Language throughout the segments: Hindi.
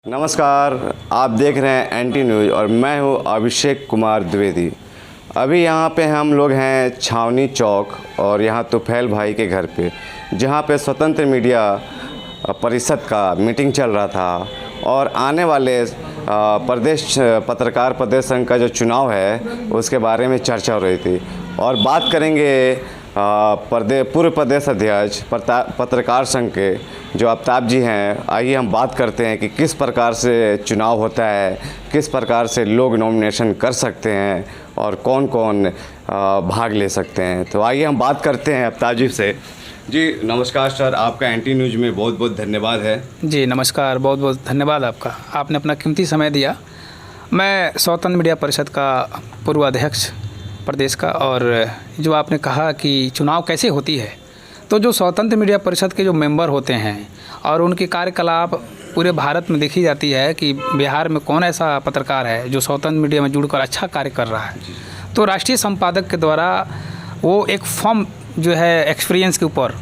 नमस्कार, आप देख रहे हैं एनटी न्यूज़ और मैं हूं अभिषेक कुमार द्विवेदी। अभी यहां पे हम लोग हैं छावनी चौक और यहां तुफैल भाई के घर पे, जहां पे स्वतंत्र मीडिया परिषद का मीटिंग चल रहा था और आने वाले प्रदेश पत्रकार प्रदेश संघ का जो चुनाव है उसके बारे में चर्चा हो रही थी। और बात करेंगे पूर्व प्रदेश अध्यक्ष पत्रकार संघ के जो आफ्ताब जी हैं। आइए हम बात करते हैं कि किस प्रकार से चुनाव होता है, किस प्रकार से लोग नॉमिनेशन कर सकते हैं और कौन कौन भाग ले सकते हैं। तो आइए हम बात करते हैं आफ्ताब जी से। जी नमस्कार सर, आपका एनटी न्यूज़ में बहुत बहुत धन्यवाद है। जी नमस्कार, बहुत बहुत धन्यवाद आपका, आपने अपना कीमती समय दिया। मैं स्वतंत्र मीडिया परिषद का पूर्व अध्यक्ष प्रदेश का, और जो आपने कहा कि चुनाव कैसे होती है, तो जो स्वतंत्र मीडिया परिषद के जो मेंबर होते हैं और उनके कार्यकलाप पूरे भारत में देखी जाती है कि बिहार में कौन ऐसा पत्रकार है जो स्वतंत्र मीडिया में जुड़कर अच्छा कार्य कर रहा है। तो राष्ट्रीय संपादक के द्वारा वो एक फॉर्म जो है एक्सपीरियंस के ऊपर,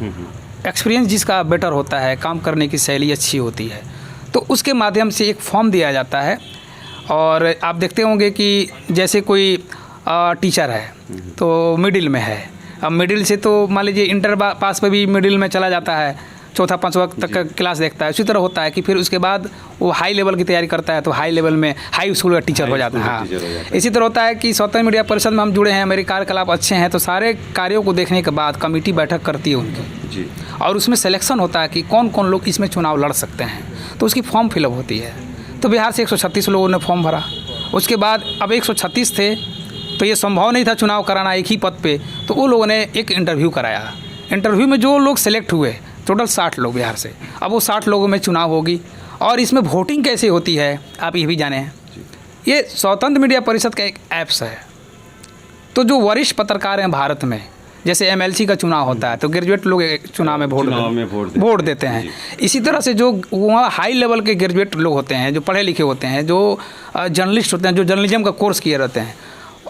एक्सपीरियंस जिसका बेटर होता है, काम करने की शैली अच्छी होती है, तो उसके माध्यम से एक फॉर्म दिया जाता है। और आप देखते होंगे कि जैसे कोई टीचर है तो मिडिल में है, अब मिडिल से तो मान लीजिए इंटर पास पे भी मिडिल में चला जाता है, चौथा पाँचवा तक का क्लास देखता है। उसी तरह होता है कि फिर उसके बाद वो हाई लेवल की तैयारी करता है तो हाई लेवल में हाई स्कूल का टीचर हो जाता है। हाँ, इसी तरह होता है कि स्वतंत्र मीडिया परिषद में हम जुड़े हैं, मेरे कार्यकलाप अच्छे हैं, तो सारे कार्यों को देखने के बाद कमेटी बैठक करती है उनकी जी, और उसमें सिलेक्शन होता है कि कौन कौन लोग इसमें चुनाव लड़ सकते हैं, तो उसकी फॉर्म फिलअप होती है। तो बिहार से 136 लोगों ने फॉर्म भरा। उसके बाद अब 136 थे तो ये संभव नहीं था चुनाव कराना एक ही पद पे, तो वो लोगों ने एक इंटरव्यू कराया। इंटरव्यू में जो लोग सेलेक्ट हुए, टोटल 60 लोग बिहार से, अब वो 60 लोगों में चुनाव होगी। और इसमें वोटिंग कैसे होती है आप ये भी जाने हैं। ये स्वतंत्र मीडिया परिषद का एक ऐप्स है। तो जो वरिष्ठ पत्रकार हैं भारत में, जैसे एमएलसी का चुनाव होता है तो ग्रेजुएट लोग चुनाव में वोट देते हैं। इसी तरह से जो वहाँ हाई लेवल के ग्रेजुएट लोग होते हैं, जो पढ़े लिखे होते हैं, जो जर्नलिस्ट होते हैं, जो जर्नलिज्म का कोर्स किए रहते हैं,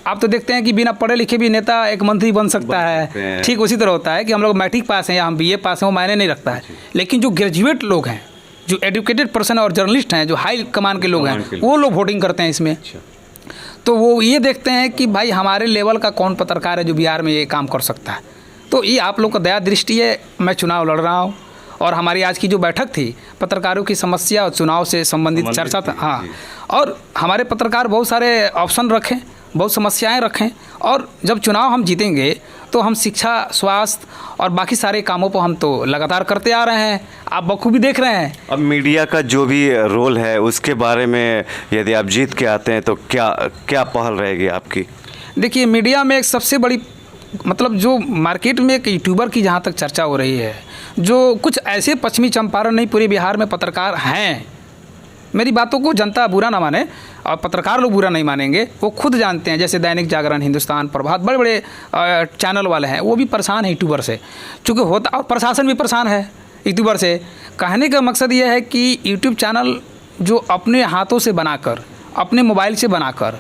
आप तो देखते हैं कि बिना पढ़े लिखे भी नेता एक मंत्री बन सकता है। ठीक उसी तरह होता है कि हम लोग मैट्रिक पास हैं या हम बीए पास हैं, वो मायने नहीं रखता है। लेकिन जो ग्रेजुएट लोग हैं, जो एजुकेटेड पर्सन और जर्नलिस्ट हैं, जो हाई कमान के लोग हैं, वो लोग वोटिंग करते हैं इसमें। तो वो ये देखते हैं कि भाई हमारे लेवल का कौन पत्रकार है जो बिहार में ये काम कर सकता है। तो ये आप लोग का दया दृष्टि है, मैं चुनाव लड़ रहा हूँ। और हमारी आज की जो बैठक थी, पत्रकारों की समस्या और चुनाव से संबंधित चर्चा था। हाँ, और हमारे पत्रकार बहुत सारे ऑप्शन रखें, बहुत समस्याएं रखें, और जब चुनाव हम जीतेंगे तो हम शिक्षा, स्वास्थ्य और बाकी सारे कामों पर हम तो लगातार करते आ रहे हैं, आप बखूबी देख रहे हैं। अब मीडिया का जो भी रोल है उसके बारे में यदि आप जीत के आते हैं तो क्या क्या पहल रहेगी आपकी? देखिए, मीडिया में एक सबसे बड़ी मतलब जो मार्केट में एक यूट्यूबर की जहाँ तक चर्चा हो रही है, जो कुछ ऐसे पश्चिमी चंपारण नहीं पूरे बिहार में पत्रकार हैं, मेरी बातों को जनता बुरा ना माने और पत्रकार लोग बुरा नहीं मानेंगे, वो खुद जानते हैं। जैसे दैनिक जागरण, हिंदुस्तान, प्रभात, बड़े बड़े चैनल वाले हैं, वो भी परेशान है यूट्यूबर से, चूँकि होता, और प्रशासन भी परेशान है यूट्यूबर से। कहने का मकसद ये है कि यूट्यूब चैनल जो अपने हाथों से बनाकर, अपने मोबाइल से बनाकर,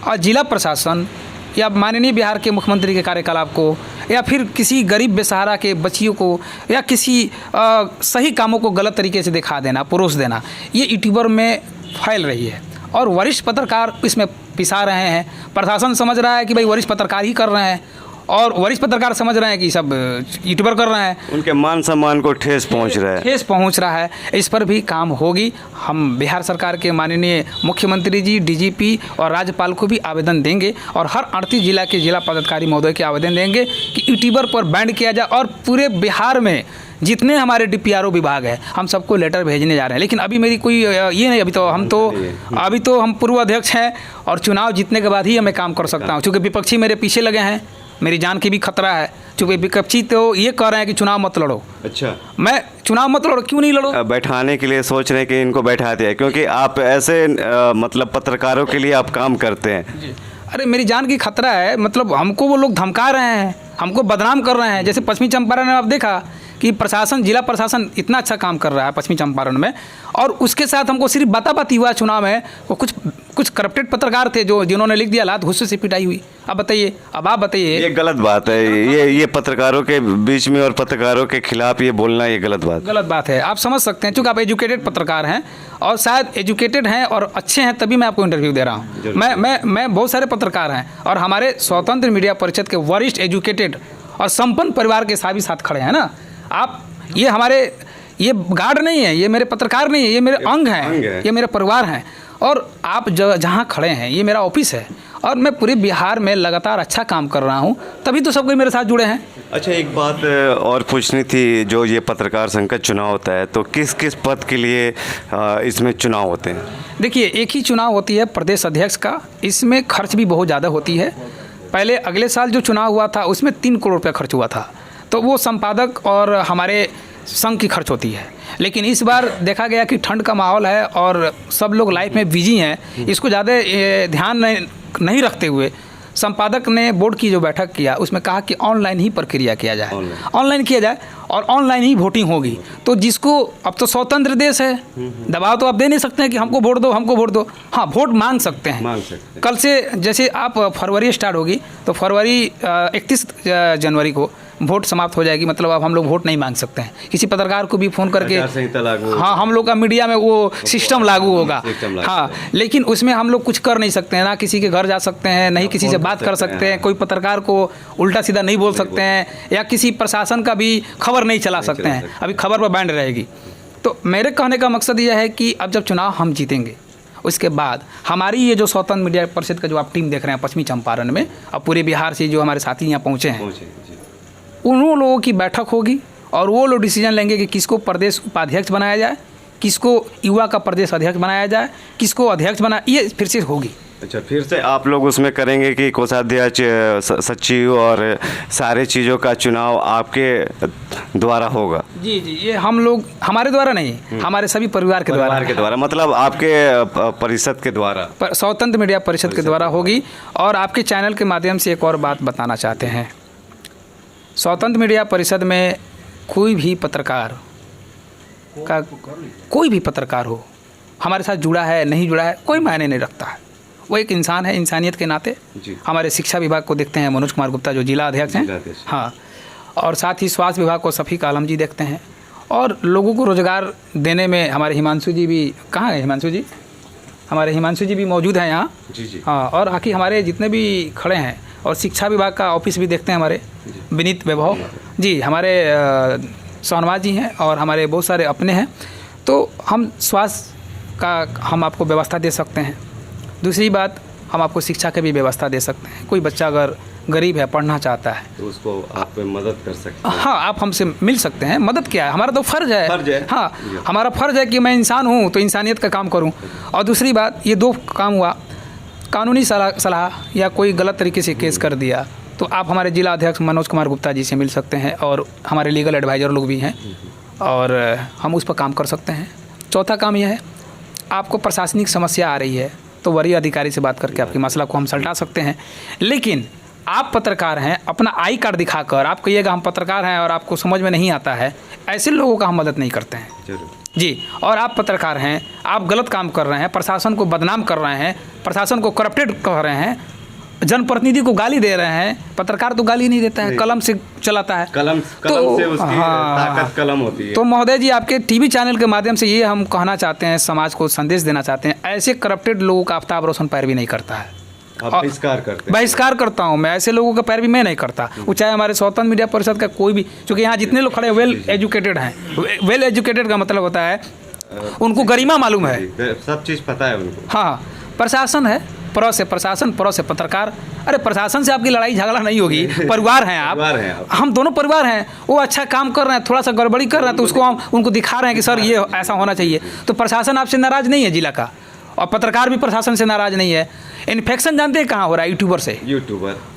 और जिला प्रशासन या माननीय बिहार के मुख्यमंत्री के कार्यकलाप को, या फिर किसी गरीब बेसहारा के बच्चियों को, या किसी सही कामों को गलत तरीके से दिखा देना, परोस देना, ये यूट्यूबर में फैल रही है। और वरिष्ठ पत्रकार इसमें पिसा रहे हैं। प्रशासन समझ रहा है कि भाई वरिष्ठ पत्रकार ही कर रहे हैं, और वरिष्ठ पत्रकार समझ रहे हैं कि सब यूट्यूबर कर रहे हैं। उनके मान सम्मान को ठेस पहुंच रहा है। इस पर भी काम होगी। हम बिहार सरकार के माननीय मुख्यमंत्री जी, डीजीपी और राज्यपाल को भी आवेदन देंगे, और हर 38 जिला के जिला पदाधिकारी महोदय के आवेदन देंगे कि यूट्यूबर पर बैन किया जाए। और पूरे बिहार में जितने हमारे डीपीआरओ विभाग है, हम सबको लेटर भेजने जा रहे हैं। लेकिन अभी मेरी कोई ये नहीं, अभी तो हम पूर्व अध्यक्ष हैं और चुनाव जीतने के बाद ही मैं काम कर सकता हूँ, क्योंकि विपक्षी मेरे पीछे लगे हैं, मेरी जान की भी खतरा है। चूँकि विपक्षी तो ये कह रहे हैं कि चुनाव मत लड़ो। अच्छा, मैं चुनाव मत लड़ो, क्यों नहीं लड़ो? बैठाने के लिए सोच रहे हैं कि इनको बैठा दिया, क्योंकि आप ऐसे मतलब पत्रकारों के लिए आप काम करते हैं जी। अरे मेरी जान की खतरा है, मतलब हमको वो लोग धमका रहे हैं, हमको बदनाम कर रहे हैं। जैसे पश्चिमी चंपारण में आप देखा कि प्रशासन, जिला प्रशासन इतना अच्छा काम कर रहा है पश्चिमी चंपारण में, और उसके साथ हमको सिर्फ बाताबाती हुआ चुनाव में, वो कुछ कुछ करप्टेड पत्रकार थे जो जिन्होंने लिख दिया लात घुस्से से पिटाई हुई। अब बताइए, अब आप बताइए। ये गलत बात है, ये पत्रकारों के बीच में और पत्रकारों के खिलाफ ये बोलना ये गलत बात है। आप समझ सकते हैं, चूँकि आप एजुकेटेड पत्रकार हैं और शायद एजुकेटेड हैं और अच्छे हैं, तभी मैं आपको इंटरव्यू दे रहा हूँ। मैं बहुत सारे पत्रकार हैं और हमारे स्वतंत्र मीडिया परिषद के वरिष्ठ एजुकेटेड और संपन्न परिवार के साथ खड़े हैं ना। आप ये गार्ड नहीं है, ये मेरे पत्रकार नहीं है, ये मेरे अंग हैं, ये मेरे परिवार हैं। और आप जहाँ खड़े हैं ये मेरा ऑफिस है और मैं पूरे बिहार में लगातार अच्छा काम कर रहा हूँ, तभी तो सब कोई मेरे साथ जुड़े हैं। अच्छा, एक बात और पूछनी थी, जो ये पत्रकार संघ का चुनाव होता है तो किस किस पद के लिए इसमें चुनाव होते हैं? देखिए, एक ही चुनाव होती है प्रदेश अध्यक्ष का, इसमें खर्च भी बहुत ज़्यादा होती है। पहले अगले साल जो चुनाव हुआ था उसमें 3 करोड़ रुपये खर्च हुआ था, तो वो संपादक और हमारे संघ की खर्च होती है। लेकिन इस बार देखा गया कि ठंड का माहौल है और सब लोग लाइफ में बिजी हैं, इसको ज़्यादा ध्यान नहीं रखते हुए संपादक ने बोर्ड की जो बैठक किया उसमें कहा कि ऑनलाइन ही प्रक्रिया किया जाए, ऑनलाइन किया जाए और ऑनलाइन ही वोटिंग होगी। तो जिसको, अब तो स्वतंत्र देश है, दबाव तो आप दे नहीं सकते हैं कि हमको वोट दो, हमको वोट दो। हाँ, वोट मांग सकते हैं। कल से जैसे आप फरवरी स्टार्ट होगी तो फरवरी 31 जनवरी को वोट समाप्त हो जाएगी, मतलब अब हम लोग वोट नहीं मांग सकते हैं। किसी पत्रकार को भी फ़ोन करके, हाँ, हम लोग का मीडिया में वो सिस्टम लागू होगा। हाँ, लेकिन उसमें हम लोग कुछ कर नहीं सकते हैं, ना किसी के घर जा सकते हैं, नहीं किसी से बात कर सकते हैं, कोई पत्रकार को उल्टा सीधा नहीं बोल सकते हैं, या किसी प्रशासन का भी खबर नहीं चला सकते हैं। अभी खबर पर बैंड रहेगी। तो मेरे कहने का मकसद यह है कि अब जब चुनाव हम जीतेंगे उसके बाद हमारी ये जो स्वतंत्र मीडिया परिषद का जो आप टीम देख रहे हैं पश्चिमी चंपारण में, अब पूरे बिहार से जो हमारे साथी यहाँ पहुँचे हैं, उन लोगों की बैठक होगी और वो लोग डिसीजन लेंगे कि किसको प्रदेश उपाध्यक्ष बनाया जाए, किसको युवा का प्रदेश अध्यक्ष बनाया जाए, किसको अध्यक्ष बनाया, ये फिर से होगी। अच्छा, फिर से आप लोग उसमें करेंगे कि कोषाध्यक्ष, सचिव और सारे चीज़ों का चुनाव आपके द्वारा होगा? जी, ये हम लोग, हमारे द्वारा नहीं, हमारे सभी परिवार के द्वारा, मतलब आपके परिषद के द्वारा, स्वतंत्र मीडिया परिषद के द्वारा होगी। और आपके चैनल के माध्यम से एक और बात बताना चाहते हैं, स्वतंत्र मीडिया परिषद में कोई भी पत्रकार हो हमारे साथ जुड़ा है नहीं जुड़ा है कोई मायने नहीं रखता है। वो एक इंसान है, इंसानियत के नाते। हमारे शिक्षा विभाग को देखते हैं मनोज कुमार गुप्ता जो जिला अध्यक्ष हैं, हाँ, और साथ ही स्वास्थ्य विभाग को शफीक आलम जी देखते हैं, और लोगों को रोज़गार देने में हमारे हिमांशु जी भी, कहाँ है हिमांशु जी? हमारे हिमांशु जी भी मौजूद हैं यहाँ। हाँ, और बाकी हमारे जितने भी खड़े हैं, और शिक्षा विभाग का ऑफिस भी देखते हैं हमारे विनीत वैभव जी, हमारे सोनवाज जी हैं, और हमारे बहुत सारे अपने हैं। तो हम स्वास्थ्य का हम आपको व्यवस्था दे सकते हैं। दूसरी बात, हम आपको शिक्षा की भी व्यवस्था दे सकते हैं। कोई बच्चा अगर गरीब है, पढ़ना चाहता है, तो उसको आप मदद कर सकते हैं। हाँ, आप हमसे मिल सकते हैं। मदद क्या है, हमारा तो फ़र्ज़ है। हाँ, हमारा फ़र्ज़ है कि मैं इंसान हूँ तो इंसानियत का काम करूँ। और दूसरी बात, ये 2 काम हुआ, कानूनी सलाह या कोई गलत तरीके से केस कर दिया तो आप हमारे जिला अध्यक्ष मनोज कुमार गुप्ता जी से मिल सकते हैं, और हमारे लीगल एडवाइज़र लोग भी हैं, और हम उस पर काम कर सकते हैं। चौथा काम यह है, आपको प्रशासनिक समस्या आ रही है तो वरीय अधिकारी से बात करके आपकी मसला को हम सुलझा सकते हैं। लेकिन आप पत्रकार हैं, अपना आई कार्ड दिखाकर आप कहिएगा हम पत्रकार हैं और आपको समझ में नहीं आता है, ऐसे लोगों का हम मदद नहीं करते हैं जी। और आप पत्रकार हैं, आप गलत काम कर रहे हैं, प्रशासन को बदनाम कर रहे हैं, प्रशासन को करप्टेड कर रहे हैं, जनप्रतिनिधि को गाली दे रहे हैं। पत्रकार तो गाली नहीं देता है, कलम से चलाता है, कलम से उसकी ताकत कलम होती है। तो महोदय जी, आपके टीवी चैनल के माध्यम से ये हम कहना चाहते हैं, समाज को संदेश देना चाहते हैं, ऐसे करप्टेड लोगों का आफ्ताब रोशन पैरवी नहीं करता है। बहिष्कार करता हूँ मैं, ऐसे लोगों का पैरवी मैं नहीं करता। वो चाहे हमारे स्वतंत्र मीडिया परिषद का कोई भी, क्योंकि यहाँ जितने लोग खड़े वेल एजुकेटेड हैं। वेल एजुकेटेड का मतलब होता है उनको गरिमा मालूम है, सब चीज़ पता है उनको। हाँ, प्रशासन है, प्रो से प्रशासन, प्रो से पत्रकार। अरे प्रशासन से आपकी लड़ाई झगड़ा नहीं होगी, परिवार हैं आप, हम दोनों परिवार हैं। वो अच्छा काम कर रहे हैं, थोड़ा सा गड़बड़ी कर रहे हैं तो उसको हम उनको दिखा रहे हैं कि सर ये ऐसा होना चाहिए। तो प्रशासन आपसे नाराज़ नहीं है जिला का, और पत्रकार भी प्रशासन से नाराज़ नहीं है। इन्फेक्शन जानते हैं कहाँ हो रहा है? यूट्यूबर से।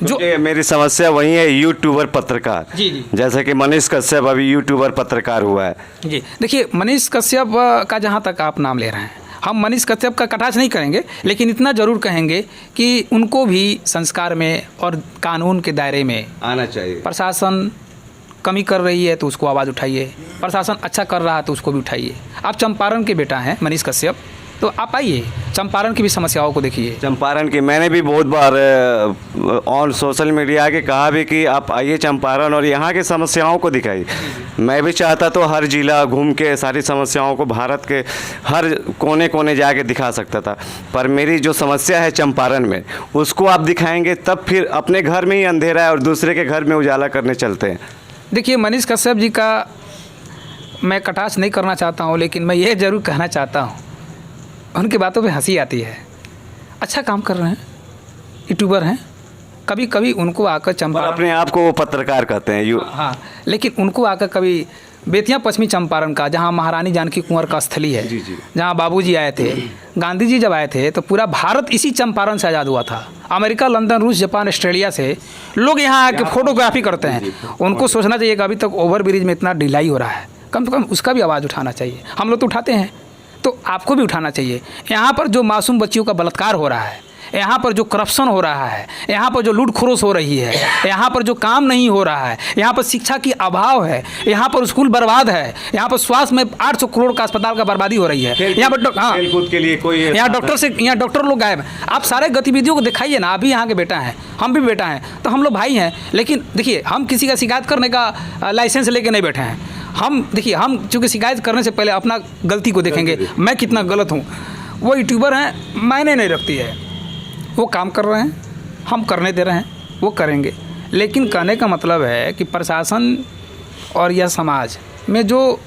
जो मेरी समस्या वही है, यूट्यूबर पत्रकार। जी। जैसे कि मनीष कश्यप अभी यूट्यूबर पत्रकार हुआ है जी। देखिए, मनीष कश्यप का जहाँ तक आप नाम ले रहे हैं, हम मनीष कश्यप का कटाक्ष नहीं करेंगे, लेकिन इतना ज़रूर कहेंगे कि उनको भी संस्कार में और कानून के दायरे में आना चाहिए। प्रशासन कमी कर रही है तो उसको आवाज़ उठाइए, प्रशासन अच्छा कर रहा है तो उसको भी उठाइए। आप चंपारण के बेटा हैं मनीष कश्यप, तो आप आइए, चंपारण की भी समस्याओं को देखिए। चंपारण की मैंने भी बहुत बार ऑन सोशल मीडिया के कहा भी कि आप आइए चंपारण और यहाँ की समस्याओं को दिखाइए। मैं भी चाहता तो हर जिला घूम के सारी समस्याओं को भारत के हर कोने कोने जाके दिखा सकता था, पर मेरी जो समस्या है चंपारण में उसको आप दिखाएंगे तब फिर अपने घर में ही अंधेरा है और दूसरे के घर में उजाला करने चलते हैं। देखिए, मनीष कश्यप जी का मैं कटाक्ष नहीं करना चाहता हूँ, लेकिन मैं ये ज़रूर कहना चाहता हूँ, उनकी बातों पे हंसी आती है। अच्छा काम कर रहे हैं, यूट्यूबर हैं, कभी कभी उनको आकर पर चंपारण, अपने आप को वो पत्रकार कहते हैं हाँ, लेकिन उनको आकर कभी बेतिया पश्चिमी चंपारण का, जहाँ महारानी जानकी कुंवर का स्थली है, जहाँ बाबूजी आए थे, गांधी जी जब आए थे तो पूरा भारत इसी चंपारण से आज़ाद हुआ था। अमेरिका, लंदन, रूस, जापान, ऑस्ट्रेलिया से लोग यहाँ आके फोटोग्राफी करते हैं। उनको सोचना चाहिए कि अभी तक ओवर ब्रिज में इतना ढिलाई हो रहा है, कम से कम उसका भी आवाज़ उठाना चाहिए। हम लोग तो उठाते हैं, तो आपको भी उठाना चाहिए। यहाँ पर जो मासूम बच्चियों का बलात्कार हो रहा है, यहाँ पर जो करप्शन हो रहा है, यहाँ पर जो लूट खरोश हो रही है, यहाँ पर जो काम नहीं हो रहा है, यहाँ पर शिक्षा की अभाव है, यहाँ पर स्कूल बर्बाद है, यहाँ पर स्वास्थ्य में 800 करोड़ का अस्पताल का बर्बादी हो रही है, यहाँ पर हाँ, खेलकूद के लिए कोई यहाँ डॉक्टर लोग गायब हैं। आप सारे गतिविधियों को दिखाइए ना। अभी यहाँ के बेटा हैं, हम भी बेटा हैं, तो हम लोग भाई हैं। लेकिन देखिए, हम किसी का शिकायत करने का लाइसेंस लेके नहीं बैठे हैं। हम देखिए, हम चूँकि शिकायत करने से पहले अपना गलती को देखेंगे, मैं कितना गलत हूँ। वो यूट्यूबर हैं, मायने नहीं रखती है, वो काम कर रहे हैं, हम करने दे रहे हैं, वो करेंगे। लेकिन कहने का मतलब है कि प्रशासन और यह समाज में जो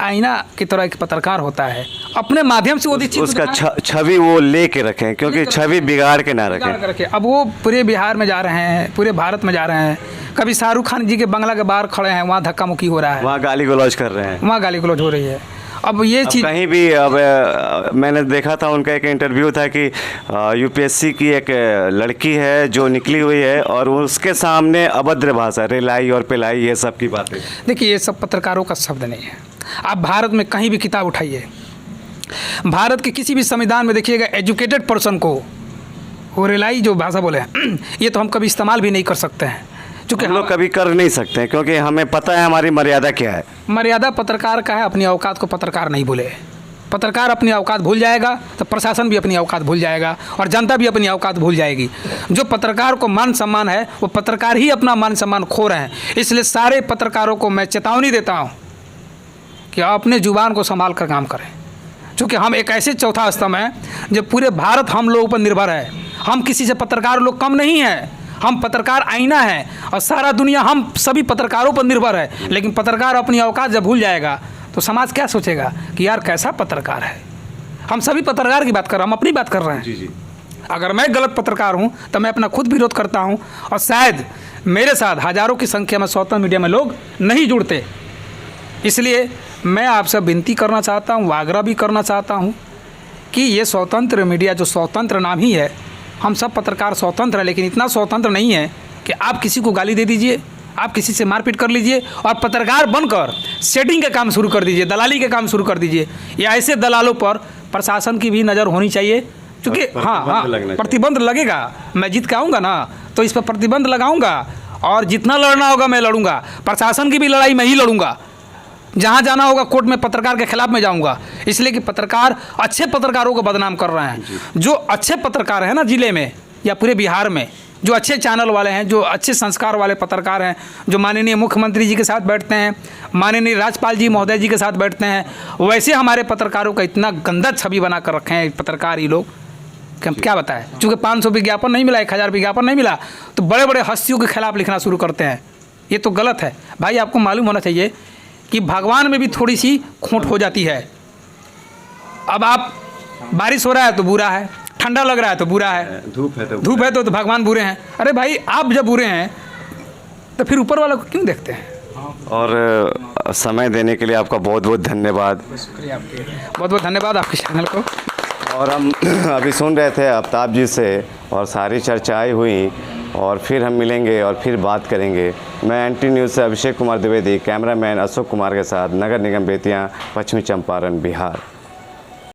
आईना की तरह एक पत्रकार होता है, अपने माध्यम से वो उसका छवि वो लेके रखें, क्योंकि छवि बिगाड़ के ना रखें। अब वो पूरे बिहार में जा रहे हैं, पूरे भारत में जा रहे हैं। कभी शाहरुख खान जी के बंगला के बाहर खड़े हैं, वहाँ धक्का मुक्की हो रहा है, वहाँ गाली गलौज कर रहे हैं, वहाँ गाली गलौज हो रही है। अब ये चीज़ कहीं भी, अब मैंने देखा था उनका एक इंटरव्यू था कि यूपीएससी की एक लड़की है जो निकली हुई है और उसके सामने अभद्र भाषा, रेलाई और पिलाई, ये सब की बातें। देखिए, ये सब पत्रकारों का शब्द नहीं है। आप भारत में कहीं भी किताब उठाइए, भारत के किसी भी संविधान में देखिएगा, एजुकेटेड पर्सन को वो रेलाई जो भाषा बोले हैं, ये तो हम कभी इस्तेमाल भी नहीं कर सकते हैं, क्योंकि हम लोग कभी कर नहीं सकते हैं, क्योंकि हमें पता है हमारी मर्यादा क्या है। मर्यादा पत्रकार का है, अपनी औकात को पत्रकार नहीं भूले। पत्रकार अपनी औकात भूल जाएगा तो प्रशासन भी अपनी औकात भूल जाएगा और जनता भी अपनी औकात भूल जाएगी। जो पत्रकार को मान सम्मान है, वो पत्रकार ही अपना मान सम्मान खो रहे हैं। इसलिए सारे पत्रकारों को मैं चेतावनी देता हूँ कि अपने जुबान को संभाल कर काम करें, क्योंकि हम एक ऐसे चौथा स्तंभ हैं जो पूरे भारत हम लोगों पर निर्भर है। हम किसी से पत्रकार लोग कम नहीं हैं, हम पत्रकार आईना है और सारा दुनिया हम सभी पत्रकारों पर निर्भर है। लेकिन पत्रकार अपनी औकात जब भूल जाएगा तो समाज क्या सोचेगा कि यार कैसा पत्रकार है। हम सभी पत्रकार की बात कर रहे हैं, हम अपनी बात कर रहे हैं। जी। अगर मैं गलत पत्रकार हूं तो मैं अपना खुद विरोध करता हूं, और शायद मेरे साथ हज़ारों की संख्या में स्वतंत्र मीडिया में लोग नहीं जुड़ते। इसलिए मैं आपसे विनती करना चाहता हूँ, आग्रह भी करना चाहता हूँ कि ये स्वतंत्र मीडिया, जो स्वतंत्र नाम ही है, हम सब पत्रकार स्वतंत्र हैं, लेकिन इतना स्वतंत्र नहीं है कि आप किसी को गाली दे दीजिए, आप किसी से मारपीट कर लीजिए और पत्रकार बनकर सेटिंग के काम शुरू कर दीजिए, दलाली के काम शुरू कर दीजिए। या ऐसे दलालों पर प्रशासन की भी नज़र होनी चाहिए, क्योंकि हाँ, प्रतिबंध लगेगा। मैं जीत के आऊँगा ना तो इस पर प्रतिबंध लगाऊंगा, और जितना लड़ना होगा मैं लड़ूंगा। प्रशासन की भी लड़ाई मैं ही लड़ूंगा, जहाँ जाना होगा कोर्ट में पत्रकार के खिलाफ में जाऊंगा। इसलिए कि पत्रकार अच्छे पत्रकारों को बदनाम कर रहे हैं। जो अच्छे पत्रकार हैं ना ज़िले में या पूरे बिहार में, जो अच्छे चैनल वाले हैं, जो अच्छे संस्कार वाले पत्रकार हैं, जो माननीय मुख्यमंत्री जी के साथ बैठते हैं, माननीय राज्यपाल जी महोदय जी के साथ बैठते हैं, वैसे हमारे पत्रकारों का इतना गंदा छवि बना कर रखे हैं पत्रकार, ये लोग कि हम क्या बताएं। चूँकि 500 विज्ञापन नहीं मिला, 1000 विज्ञापन नहीं मिला, तो बड़े बड़े हस्तियों के खिलाफ लिखना शुरू करते हैं। ये तो गलत है भाई। आपको मालूम होना चाहिए कि भगवान में भी थोड़ी सी खोट हो जाती है। अब आप, बारिश हो रहा है तो बुरा है, ठंडा लग रहा है तो बुरा है, धूप है तो भगवान बुरे हैं। अरे भाई, आप जब बुरे हैं तो फिर ऊपर वाला को क्यों देखते हैं। और समय देने के लिए आपका बहुत बहुत धन्यवाद। शुक्रिया, आपके बहुत बहुत धन्यवाद आपके चैनल को। और हम अभी सुन रहे थे आफ्ताब जी से, और सारी चर्चाएं हुई, और फिर हम मिलेंगे और फिर बात करेंगे। मैं एनटी न्यूज़ से अभिषेक कुमार द्विवेदी, कैमरामैन अशोक कुमार के साथ, नगर निगम बेतिया, पश्चिमी चंपारण, बिहार।